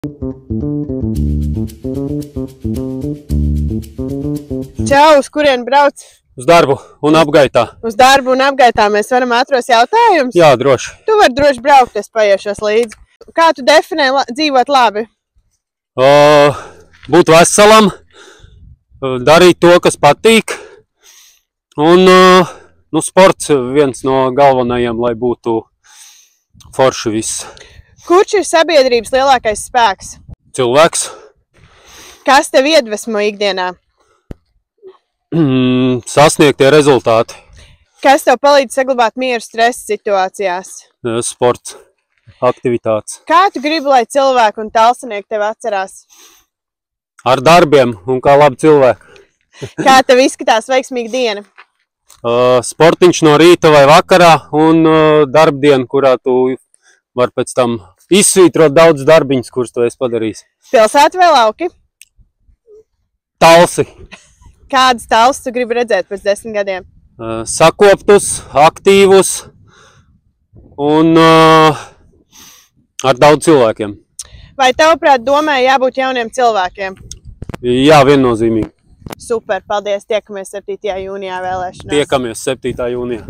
Čau, uz kurien brauc? Uz darbu un apgaitā. Uz darbu un apgaitā mēs varam ātros jautājumus? Jā, droši. Tu vari droši braukt, es paiešos līdzi. Kā tu definē dzīvot labi? Būt veselam, darīt to, kas patīk. Un sports viens no galvenajiem, lai būtu forši viss. Kurš ir sabiedrības lielākais spēks? Cilvēks. Kas tev iedvesmo ikdienā? Sasniegtie rezultāti. Kas tev palīdz saglabāt mieru stresa situācijās? Sports, aktivitātes. Kā tu gribi, lai cilvēki un talsinieki tevi atcerās? Ar darbiem un kā labi cilvēki. Kā tev izskatās veiksmīga diena? Sportiņš no rīta vai vakarā un darbdiena, kurā tu var pēc tam izsvītrot daudz darbiņus, kurus tu esi padarījis. Pilsēta vai lauki? Talsi. Kādas talsas tu gribi redzēt pēc 10 gadiem? Sakoptus, aktīvus un ar daudz cilvēkiem. Vai tavuprāt domai jābūt jauniem cilvēkiem? Jā, viennozīmīgi. Super, paldies. Tiekamies 7. jūnijā vēlēšanās. Tiekamies 7. jūnijā.